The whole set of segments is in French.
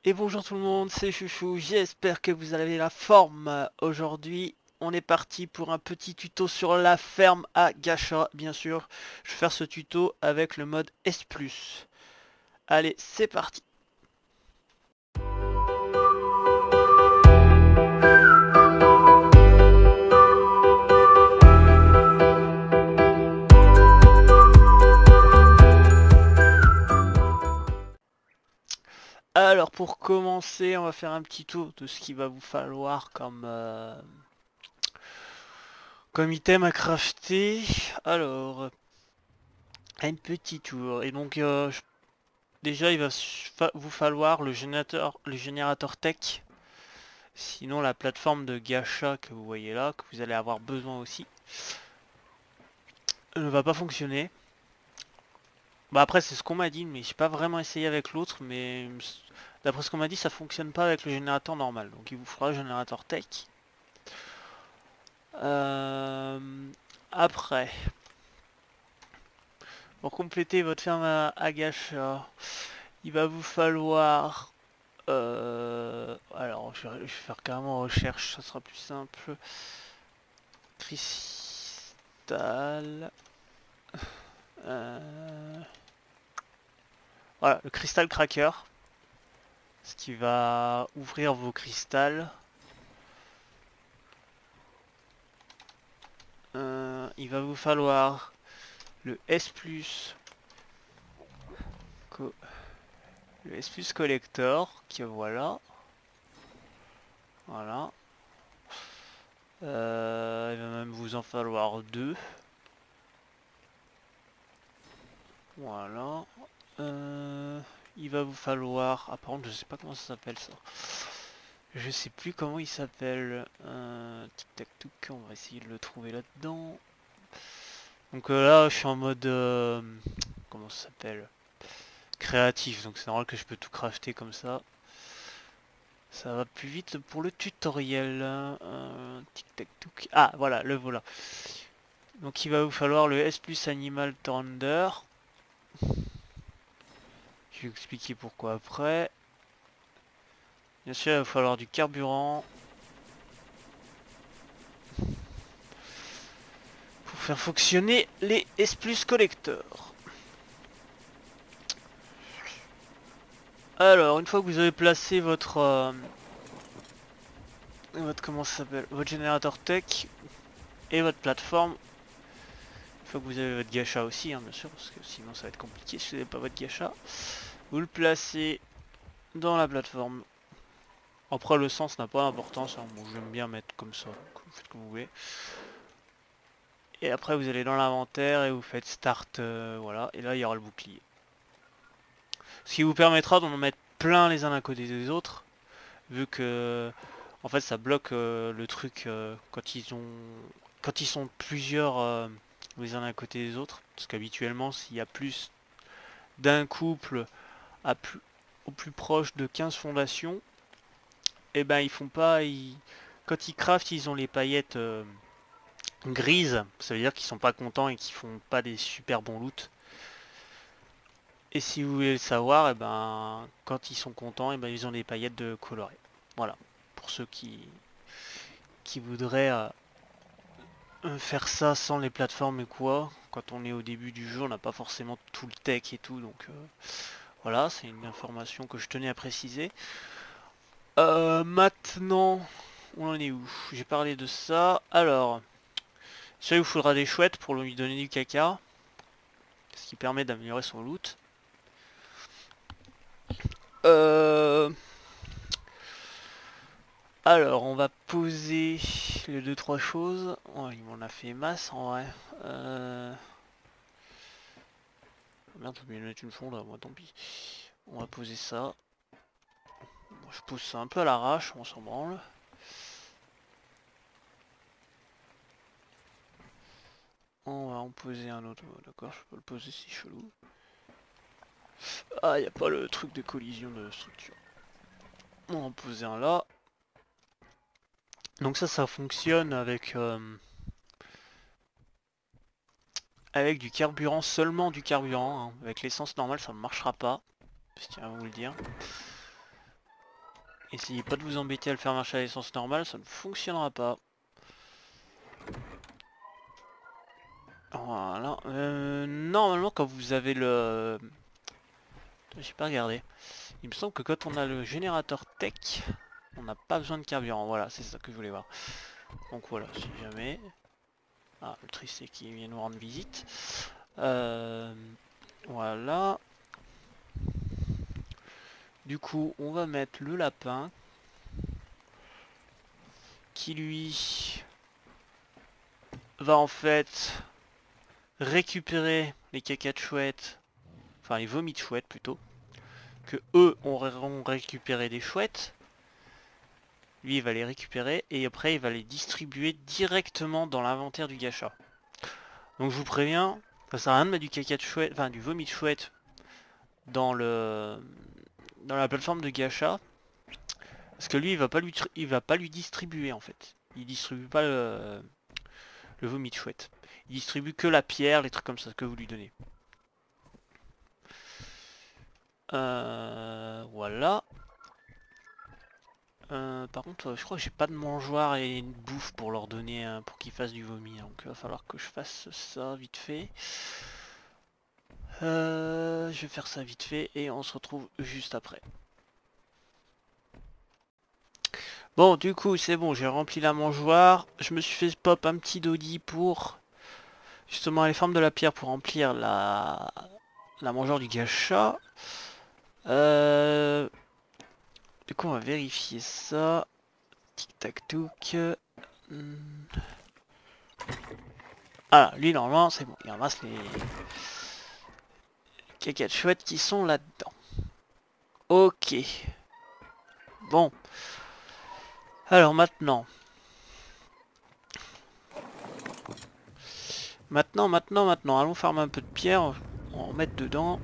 Et bonjour tout le monde, c'est Chouchou, j'espère que vous avez la forme. Aujourd'hui, on est parti pour un petit tuto sur la ferme à Gacha, bien sûr. Je vais faire ce tuto avec le mode S+. Allez, c'est parti. Alors pour commencer, on va faire un petit tour de ce qu'il va vous falloir comme item à crafter. Alors, un petit tour. Et donc, déjà, il va vous falloir le générateur tech. Sinon, la plateforme de gacha que vous voyez là, que vous allez avoir besoin aussi, ne va pas fonctionner. Bah après, c'est ce qu'on m'a dit, mais j'ai pas vraiment essayé avec l'autre, mais d'après ce qu'on m'a dit, ça fonctionne pas avec le générateur normal. Donc il vous faudra le générateur tech. Euh, Après, pour compléter votre ferme à gacha, il va vous falloir... alors, je vais faire carrément recherche, ça sera plus simple. Cristal... Voilà, le Crystal Cracker. Ce qui va ouvrir vos cristals. Il va vous falloir le S+, le S+ Collector, qui voilà. Voilà. Il va même vous en falloir 2. Voilà. Il va vous falloir... Ah par contre je sais pas comment ça s'appelle ça. Je sais plus comment il s'appelle. Tic tac touc, on va essayer de le trouver là-dedans. Donc là je suis en mode... comment ça s'appelle, créatif, donc c'est normal que je peux tout crafter comme ça. Ça va plus vite pour le tutoriel. Tic tac touc. Ah voilà, le voilà. Donc il va vous falloir le S+ Animal Thunder. Je vais expliquer pourquoi après. Bien sûr, il va falloir du carburant pour faire fonctionner les S+ collecteurs. Alors, une fois que vous avez placé votre comment ça s'appelle, votre générateur tech et votre plateforme, il faut que vous avez votre gacha aussi, hein, bien sûr, parce que sinon ça va être compliqué si vous n'avez pas votre gacha. Vous le placez dans la plateforme. Après le sens n'a pas d'importance, hein. Bon, j'aime bien mettre comme ça, donc vous faites comme vous voulez. Et après vous allez dans l'inventaire et vous faites start, voilà, et là il y aura le bouclier. Ce qui vous permettra d'en mettre plein les uns à côté des autres, vu que en fait ça bloque le truc quand ils sont plusieurs les uns à côté des autres, parce qu'habituellement s'il y a plus d'un couple au plus proche de 15 fondations, et ben ils font pas, quand ils craftent ils ont les paillettes grises, ça veut dire qu'ils sont pas contents et qu'ils font pas des super bons loots. Et si vous voulez le savoir, et ben quand ils sont contents, et ben ils ont des paillettes de colorées. Voilà, pour ceux qui voudraient faire ça sans les plateformes et quoi. Quand on est au début du jeu, on n'a pas forcément tout le tech et tout, donc voilà, c'est une information que je tenais à préciser. Maintenant, on en est où? J'ai parlé de ça. Alors, ça il vous faudra des chouettes pour lui donner du caca, ce qui permet d'améliorer son loot. Alors, on va poser les 2-3 choses. Oh, il m'en a fait masse en vrai. Merde, j'ai oublié de mettre une sonde, moi tant pis. On va poser ça. Bon, je pose ça un peu à l'arrache, on s'en branle. On va en poser un autre. D'accord, je peux le poser, si chelou. Ah, il n'y a pas le truc de collision de structure. On va en poser un là. Donc ça fonctionne avec du carburant, seulement du carburant, hein. Avec l'essence normale, ça ne marchera pas. Je tiens à vous le dire. Essayez pas de vous embêter à le faire marcher à l'essence normale, ça ne fonctionnera pas. Voilà. Normalement quand vous avez le... J'ai pas regardé. Il me semble que quand on a le générateur tech, on n'a pas besoin de carburant. Voilà, c'est ça que je voulais voir. Donc voilà, si jamais... Ah, le triste c'est qu'il vient nous rendre visite. Voilà. Du coup, on va mettre le lapin. Qui lui... va en fait... récupérer les cacas de chouettes. Enfin, les vomis de chouettes plutôt. Que eux auront récupéré des chouettes. Lui il va les récupérer et après il va les distribuer directement dans l'inventaire du gacha. Donc je vous préviens, ça sert à rien de mettre du caca de chouette, enfin du vomi de chouette dans la plateforme de gacha. Parce que lui il va pas lui distribuer en fait. Il distribue pas le vomi de chouette. Il distribue que la pierre, les trucs comme ça que vous lui donnez. Voilà. Par contre, je crois que j'ai pas de mangeoire et une bouffe pour leur donner, pour qu'ils fassent du vomi. Donc il va falloir que je fasse ça vite fait. Je vais faire ça vite fait et on se retrouve juste après. Bon, du coup, c'est bon, j'ai rempli la mangeoire. Je me suis fait pop un petit doggy pour justement les formes de la pierre pour remplir la mangeoire du gacha. Du coup, on va vérifier ça. Tic tac touc. Ah, lui normalement c'est bon, il ramasse les caca de chouettes qui sont là-dedans. Ok. Bon. Alors maintenant. Maintenant. Allons farmer un peu de pierre. On va en mettre dedans.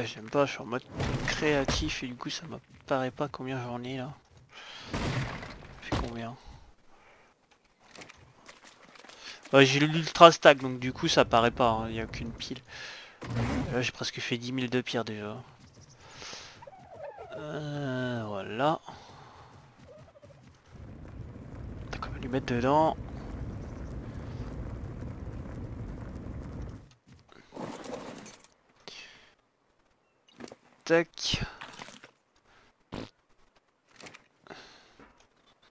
J'aime pas, je suis en mode créatif et du coup ça m'apparaît pas combien j'en ai là. Fait combien? Ouais, j'ai l'ultra stack donc du coup ça paraît pas, il n'y a qu'une pile. Là j'ai presque fait 10 000 de pierre déjà. Voilà. Donc on va lui mettre dedans. Tac.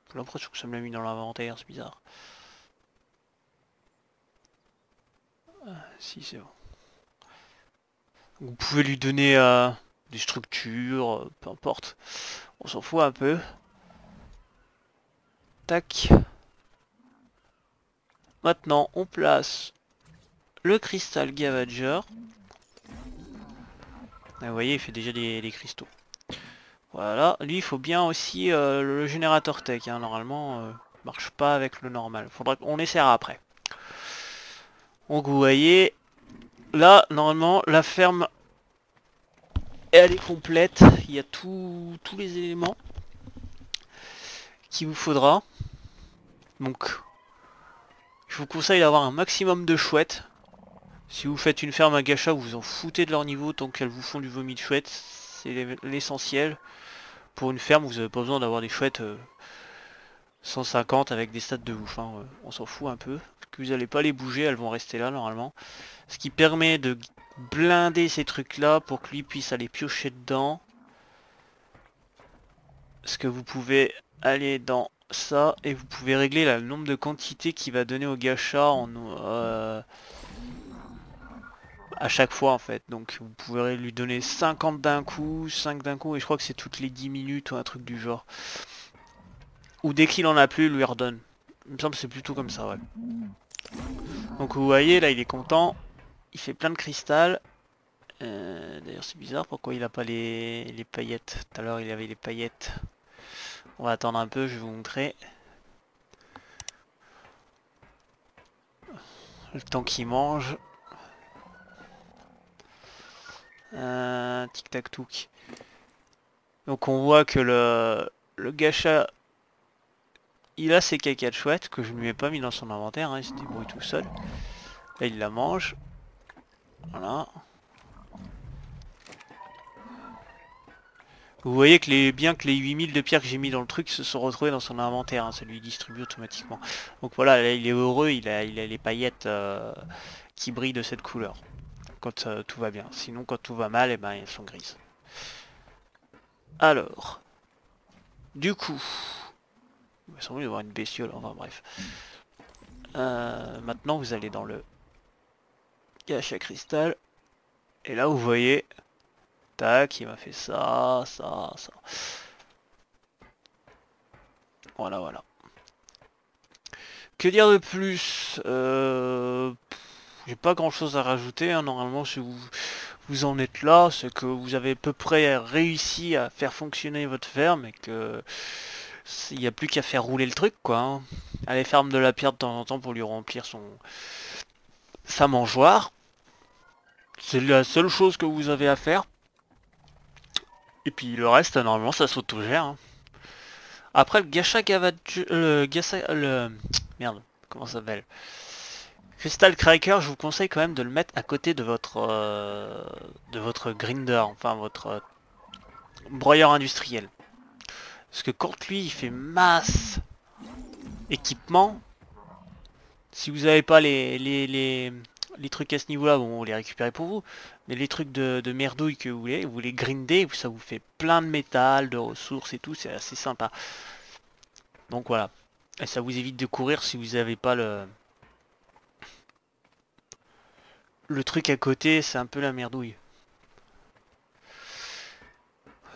J'ai l'impression que ça me l'a mis dans l'inventaire, c'est bizarre. Si c'est bon. Vous pouvez lui donner des structures, peu importe. On s'en fout un peu. Tac. Maintenant, on place le cristal Gavager. Ah, vous voyez, il fait déjà des cristaux. Voilà. Lui, il faut bien aussi le générateur tech. Hein. Normalement, marche pas avec le normal. Faudra qu'on essaiera après. Donc, vous voyez, là, normalement, la ferme, elle est complète. Il y a tous les éléments qu'il vous faudra. Donc, je vous conseille d'avoir un maximum de chouettes. Si vous faites une ferme à gacha, vous en foutez de leur niveau tant qu'elles vous font du vomi de chouette. C'est l'essentiel. Pour une ferme, vous n'avez pas besoin d'avoir des chouettes 150 avec des stats de ouf. Hein. On s'en fout un peu. Parce que vous n'allez pas les bouger, elles vont rester là normalement. Ce qui permet de blinder ces trucs là pour que lui puisse aller piocher dedans. Parce que vous pouvez aller dans ça et vous pouvez régler le nombre de quantités qu'il va donner au gacha en... à chaque fois en fait, donc vous pourrez lui donner 50 d'un coup, 5 d'un coup, et je crois que c'est toutes les 10 minutes ou un truc du genre. Ou dès qu'il en a plus, il lui redonne. Il me semble que c'est plutôt comme ça, ouais. Donc vous voyez, là il est content, il fait plein de cristal. D'ailleurs c'est bizarre, pourquoi il a pas les paillettes? Tout à l'heure il avait les paillettes. On va attendre un peu, je vais vous montrer. Le temps qu'il mange. Tic tac touc. Donc on voit que le gacha il a ses caca de chouette que je ne lui ai pas mis dans son inventaire, hein, il se débrouille tout seul. Là il la mange. Voilà. Vous voyez que bien que les 8000 de pierres que j'ai mis dans le truc se sont retrouvés dans son inventaire, hein, ça lui distribue automatiquement. Donc voilà, là, il est heureux, il a les paillettes qui brillent de cette couleur. Quand tout va bien. Sinon quand tout va mal, et ben elles sont grises. Alors. Du coup. Il va semble y avoir une bestiole, enfin bref. Maintenant vous allez dans le cache à cristal. Et là vous voyez. Tac, il m'a fait ça, ça, ça. Voilà, voilà. Que dire de plus j'ai pas grand chose à rajouter, hein. Normalement si vous en êtes là, c'est que vous avez à peu près réussi à faire fonctionner votre ferme et que il n'y a plus qu'à faire rouler le truc quoi, hein. Allez ferme de la pierre de temps en temps pour lui remplir sa mangeoire. C'est la seule chose que vous avez à faire. Et puis le reste normalement ça s'autogère, hein. Après le gacha merde, comment ça s'appelle? Crystal Cracker, je vous conseille quand même de le mettre à côté de votre grinder, enfin votre broyeur industriel. Parce que quand lui il fait masse équipement, si vous n'avez pas les trucs à ce niveau-là, bon, vous les récupérez pour vous. Mais les trucs de merdouille que vous les grindez, ça vous fait plein de métal, de ressources et tout, c'est assez sympa. Donc voilà. Et ça vous évite de courir si vous n'avez pas le truc à côté, c'est un peu la merdouille.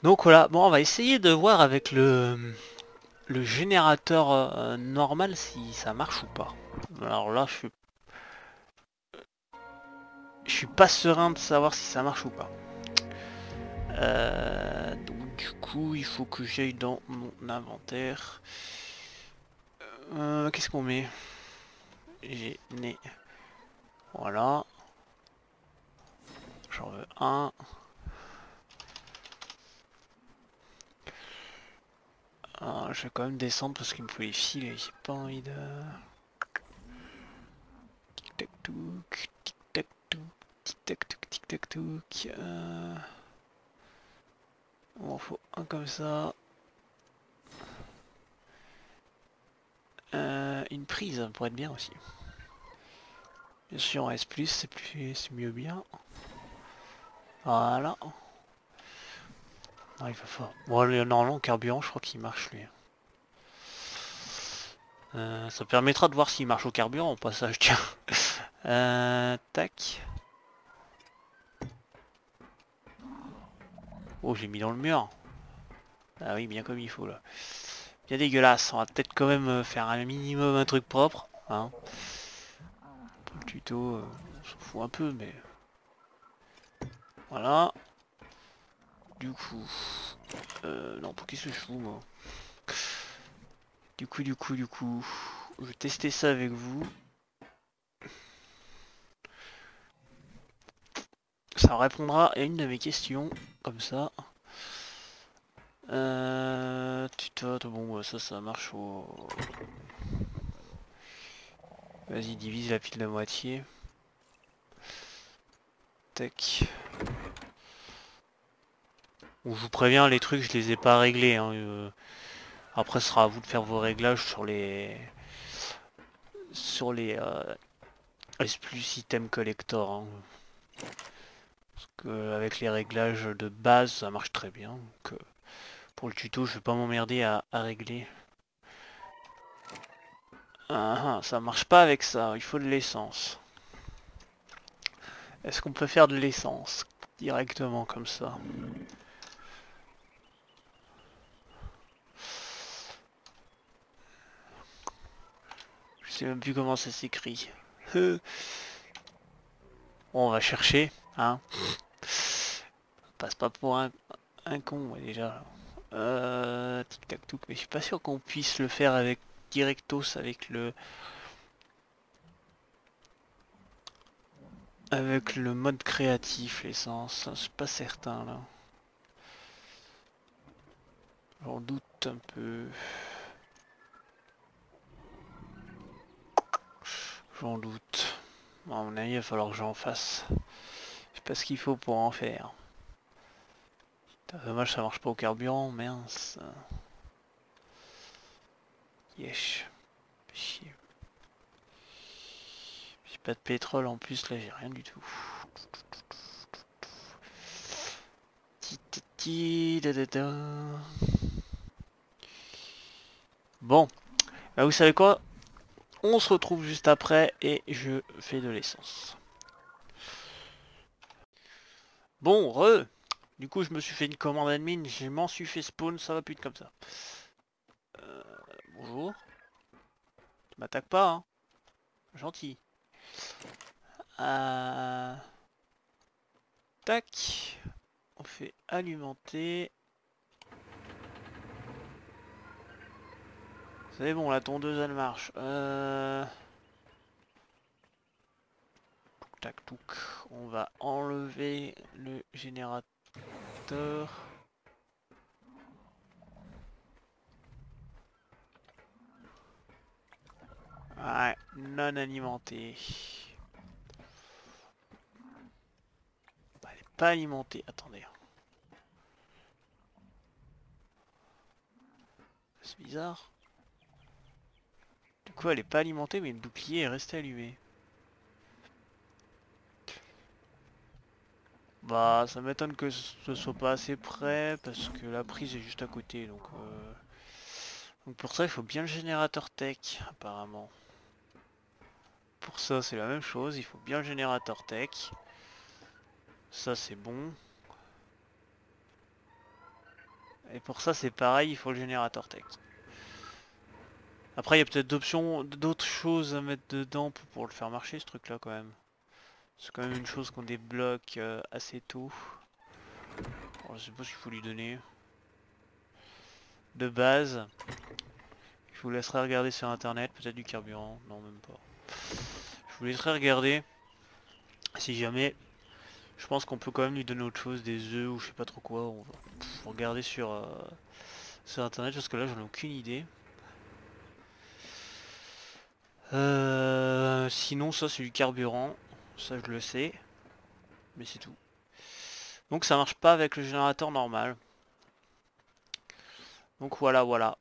Donc voilà, bon on va essayer de voir avec le générateur normal si ça marche ou pas. Alors là je suis pas serein de savoir si ça marche ou pas. Donc du coup il faut que j'aille dans mon inventaire. Qu'est-ce qu'on met? J'ai né. Voilà. J'en veux un. Je vais quand même descendre parce qu'il me faut les fils et j'ai pas envie de... Tic tac touc, tic tac touc, tic tac touc, tic tac touc. Il m'en faut un comme ça. Une prise pour être bien aussi. Bien sûr en S+, c'est mieux bien. Voilà. Ah, il va fort. Bon, normalement, le carburant, je crois qu'il marche lui. Ça permettra de voir s'il marche au carburant au passage, tiens. Tac. Oh, je l'ai mis dans le mur. Ah oui, bien comme il faut là. Bien dégueulasse. On va peut-être quand même faire un minimum un truc propre. Hein. Pour le tuto, on s'en fout un peu, mais... Voilà. Du coup... non, pour qu'est-ce que je fous, moi? Du coup... Je vais tester ça avec vous. Ça répondra à une de mes questions, comme ça. Bon, ça marche au... Vas-y, divise la pile de moitié. Tac. Bon, je vous préviens, les trucs, je les ai pas réglés. Hein, après, ce sera à vous de faire vos réglages sur les... S plus item collector. Hein. Parce que avec les réglages de base, ça marche très bien. Donc, pour le tuto, je vais pas m'emmerder à régler. Ça marche pas avec ça, il faut de l'essence. Est-ce qu'on peut faire de l'essence directement comme ça? Je sais même plus comment ça s'écrit. Bon, on va chercher, hein. On passe pas pour un con, ouais, déjà. Tic tac touc, mais je suis pas sûr qu'on puisse le faire avec directos avec le mode créatif, l'essence. Je suis pas certain là. J'en doute un peu. J'en doute. Bon, à mon avis, il va falloir que j'en fasse. Je sais pas ce qu'il faut pour en faire. Dommage, ça marche pas au carburant, mince. Yesh. Chier. J'ai pas de pétrole en plus, là j'ai rien du tout. Bon, bah vous savez quoi? On se retrouve juste après et je fais de l'essence. Bon, du coup je me suis fait une commande admin, je m'en suis fait spawn, ça va plus être comme ça. Bonjour. Tu m'attaques pas, hein? Gentil. Tac. On fait alimenter. C'est bon, la tondeuse elle marche. Tac touc. On va enlever le générateur. Ouais, non alimenté. Bah, elle est pas alimentée, attendez. C'est bizarre. Du coup elle est pas alimentée mais le bouclier est resté allumé. Bah ça m'étonne que ce soit pas assez près parce que la prise est juste à côté donc pour ça il faut bien le générateur tech apparemment. Pour ça c'est la même chose, il faut bien le générateur tech. Ça c'est bon. Et pour ça c'est pareil, il faut le générateur tech. Après il y a peut-être d'autres choses à mettre dedans pour le faire marcher ce truc là quand même. C'est quand même une chose qu'on débloque assez tôt. Alors, je sais pas ce qu'il faut lui donner. De base. Je vous laisserai regarder sur internet, peut-être du carburant. Non même pas. Je vous laisserai regarder. Si jamais. Je pense qu'on peut quand même lui donner autre chose, des œufs ou je sais pas trop quoi. On va regarder sur internet parce que là j'en ai aucune idée. Sinon ça c'est du carburant. Ça je le sais. Mais c'est tout. Donc ça marche pas avec le générateur normal. Donc voilà.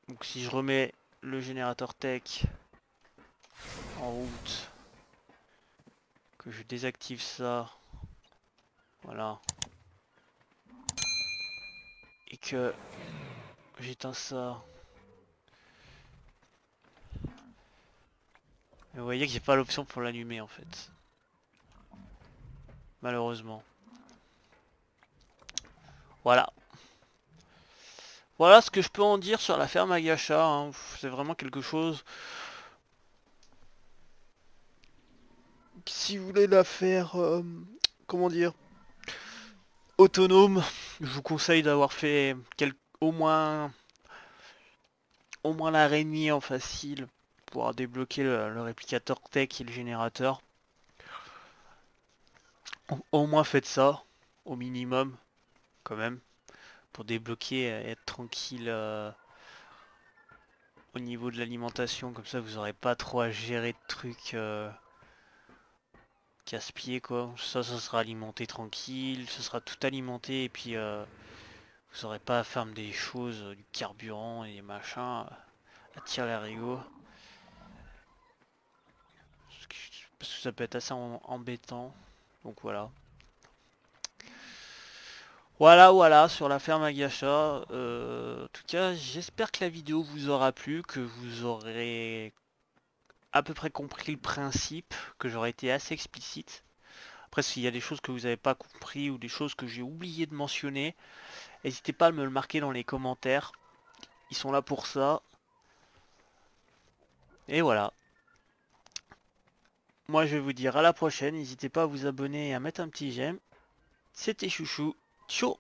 Donc si je remets le générateur tech en route, que je désactive ça, voilà, et que j'éteins ça, et vous voyez que j'ai pas l'option pour l'allumer en fait, malheureusement. Voilà. Voilà ce que je peux en dire sur la ferme à Gacha, hein. C'est vraiment quelque chose. Si vous voulez la faire, comment dire, autonome, je vous conseille d'avoir fait au moins l'araignée en facile pour débloquer le réplicateur tech et le générateur. Au moins faites ça, au minimum, quand même, pour débloquer et être tranquille au niveau de l'alimentation, comme ça vous aurez pas trop à gérer de trucs casse-pied quoi. Ça sera alimenté tranquille, ce sera tout alimenté et puis vous aurez pas à faire des choses, du carburant et des machins à tirer l'arigot. Parce que ça peut être assez embêtant. Donc voilà. Voilà sur la ferme à Gacha. En tout cas, j'espère que la vidéo vous aura plu, que vous aurez à peu près compris le principe, que j'aurais été assez explicite. Après, s'il y a des choses que vous n'avez pas compris ou des choses que j'ai oublié de mentionner, n'hésitez pas à me le marquer dans les commentaires. Ils sont là pour ça. Et voilà. Moi, je vais vous dire à la prochaine. N'hésitez pas à vous abonner et à mettre un petit j'aime. C'était Chouchou. Ciao.